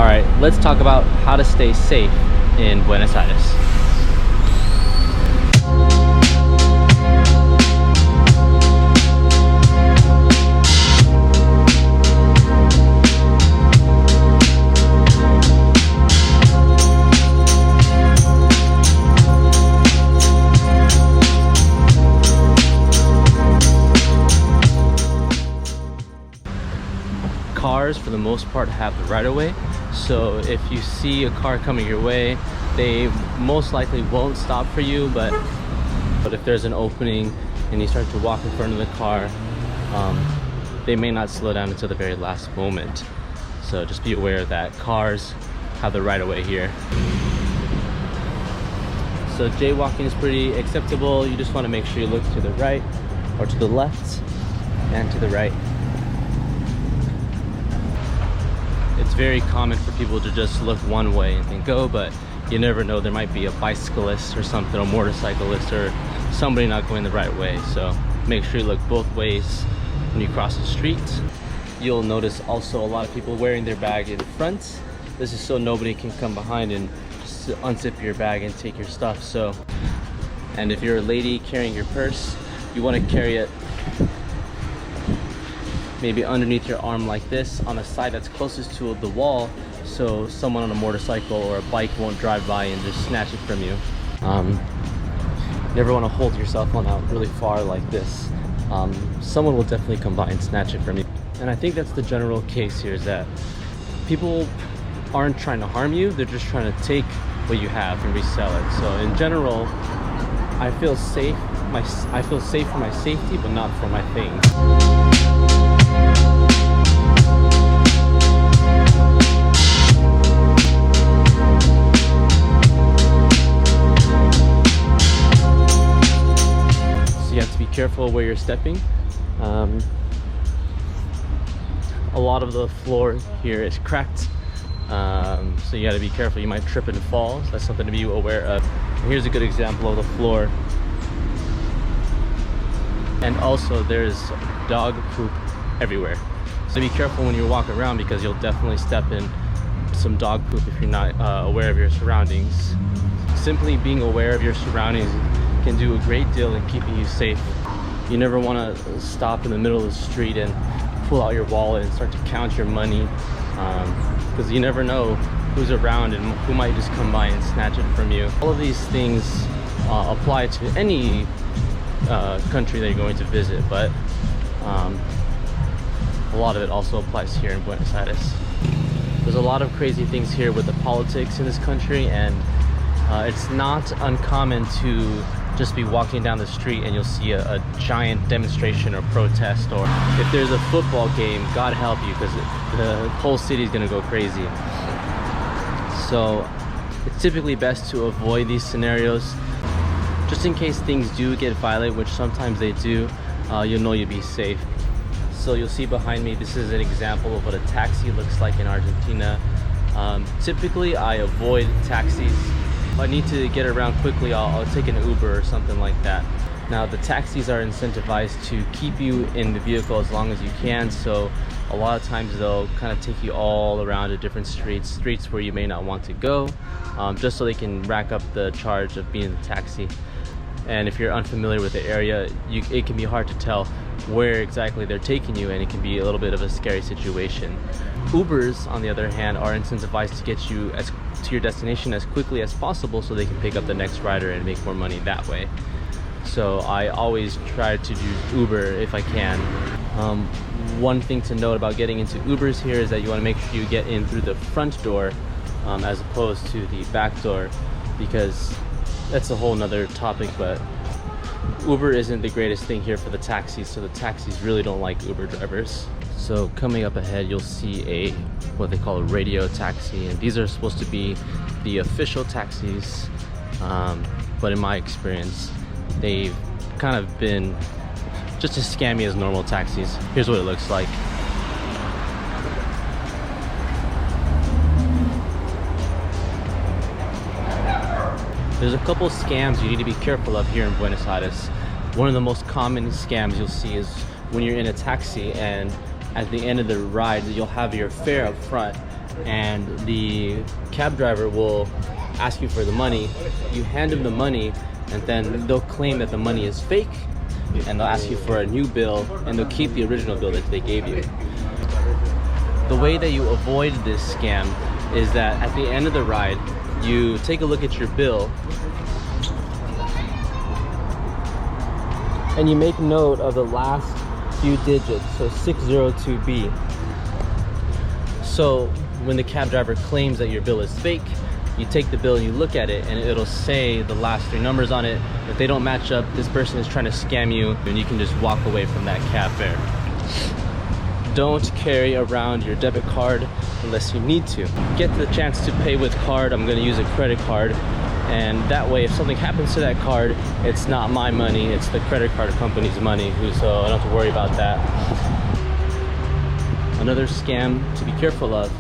All right, let's talk about how to stay safe in Buenos Aires. Cars, for the most part, have the right-of-way. So if you see a car coming your way, they most likely won't stop for you, but if there's an opening and you start to walk in front of the car, they may not slow down until the very last moment. So just be aware that cars have the right-of-way here. So jaywalking is pretty acceptable. You just want to make sure you look to the right or to the left and to the right. It's very common for people to just look one way and then go, but you never know, there might be a bicyclist or something, a motorcyclist, or somebody not going the right way. So make sure you look both ways when you cross the street. You'll notice also a lot of people wearing their bag in front. This is so nobody can come behind and just unzip your bag and take your stuff. So, and if you're a lady carrying your purse, you want to carry it maybe underneath your arm like this on the side that's closest to the wall, so someone on a motorcycle or a bike won't drive by and just snatch it from you. Never want to hold your cell phone out really far like this. Someone will definitely come by and snatch it from you. And I think that's the general case here, is that people aren't trying to harm you, they're just trying to take what you have and resell it. So in general, I feel safe. I feel safe for my safety, but not for my things. You have to be careful where you're stepping. A lot of the floor here is cracked, so you got to be careful. You might trip and fall. So that's something to be aware of. And here's a good example of the floor. And also there's dog poop everywhere. So be careful when you walk around, because you'll definitely step in some dog poop if you're not aware of your surroundings. Simply being aware of your surroundings can do a great deal in keeping you safe. You never want to stop in the middle of the street and pull out your wallet and start to count your money, because you never know who's around and who might just come by and snatch it from you. All of these things apply to any country that you're going to visit, but a lot of it also applies here in Buenos Aires. There's a lot of crazy things here with the politics in this country, and it's not uncommon to just be walking down the street and you'll see a giant demonstration or protest, or if there's a football game, God help you, because the whole city is going to go crazy. So it's typically best to avoid these scenarios, just in case things do get violent, which sometimes they do. You'll know you'll be safe. So you'll see behind me, this is an example of what a taxi looks like in Argentina. Typically I avoid taxis. If I need to get around quickly, I'll take an Uber or something like that. Now the taxis are incentivized to keep you in the vehicle as long as you can, so a lot of times they'll kind of take you all around to different streets where you may not want to go, just so they can rack up the charge of being in the taxi. And if you're unfamiliar with the area, it can be hard to tell where exactly they're taking you, and it can be a little bit of a scary situation. Ubers, on the other hand, are incentivized to get you to your destination as quickly as possible, so they can pick up the next rider and make more money that way. So I always try to do Uber if I can. One thing to note about getting into Ubers here is that you want to make sure you get in through the front door as opposed to the back door, because that's a whole nother topic, but Uber isn't the greatest thing here for the taxis, so the taxis really don't like Uber drivers. So coming up ahead, you'll see what they call a radio taxi, and these are supposed to be the official taxis, but in my experience, they've kind of been just as scammy as normal taxis. Here's what it looks like. There's a couple scams you need to be careful of here in Buenos Aires. One of the most common scams you'll see is when you're in a taxi and at the end of the ride you'll have your fare up front, and the cab driver will ask you for the money. You hand him the money, and then they'll claim that the money is fake, and they'll ask you for a new bill, and they'll keep the original bill that they gave you. The way that you avoid this scam is that at the end of the ride, you take a look at your bill and you make note of the last few digits, so 602B. So when the cab driver claims that your bill is fake, you take the bill and you look at it, and it'll say the last 3 numbers on it. If they don't match up, this person is trying to scam you, and you can just walk away from that cab fare. Don't carry around your debit card unless you need to. Get the chance to pay with card. I'm going to use a credit card, and that way if something happens to that card, it's not my money, it's the credit card company's money, so I don't have to worry about that. Another scam to be careful of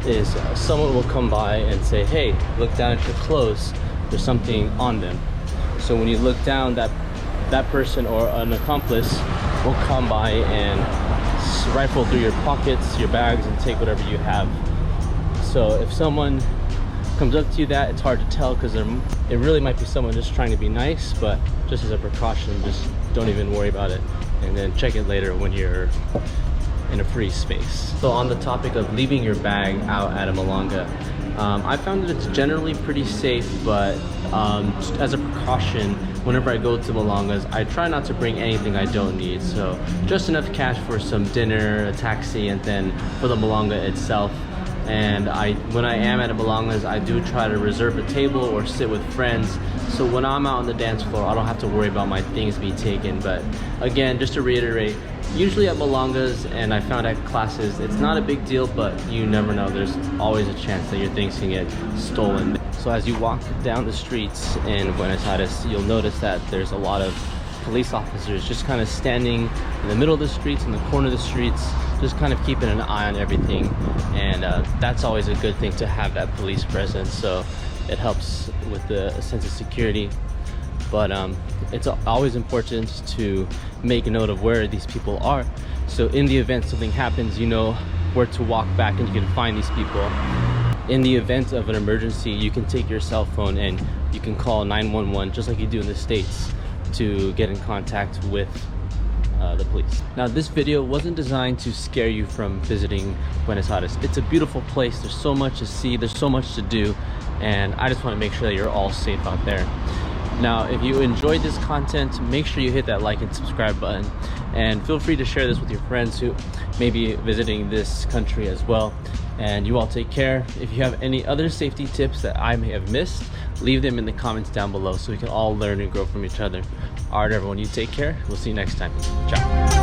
is someone will come by and say, hey, look down at your clothes, there's something on them. So when you look down, that person or an accomplice will come by and rifle through your pockets, your bags, and take whatever you have. So if someone comes up to you, it's hard to tell, because it really might be someone just trying to be nice, but just as a precaution, just don't even worry about it, and then check it later when you're in a free space. So on the topic of leaving your bag out at a malanga, I found that it's generally pretty safe, but just as a precaution, whenever I go to malangas, I try not to bring anything I don't need. So just enough cash for some dinner, a taxi, and then for the malanga itself. And when I am at a malangas, I do try to reserve a table or sit with friends, so when I'm out on the dance floor, I don't have to worry about my things being taken. But again, just to reiterate, usually at malangas, and I found at classes, it's not a big deal, but you never know. There's always a chance that your things can get stolen. So as you walk down the streets in Buenos Aires, you'll notice that there's a lot of police officers just kind of standing in the middle of the streets, in the corner of the streets, just kind of keeping an eye on everything. And that's always a good thing, to have that police presence, so it helps with the sense of security. But it's always important to make note of where these people are, so in the event something happens, you know where to walk back and you can find these people. In the event of an emergency, you can take your cell phone and you can call 911, just like you do in the States, to get in contact with the police. Now, this video wasn't designed to scare you from visiting Buenos Aires. It's a beautiful place. There's so much to see, there's so much to do, and I just want to make sure that you're all safe out there. Now, if you enjoyed this content, make sure you hit that like and subscribe button, and feel free to share this with your friends who may be visiting this country as well. And you all take care. If you have any other safety tips that I may have missed, leave them in the comments down below so we can all learn and grow from each other. All right, everyone, you take care. We'll see you next time. Ciao.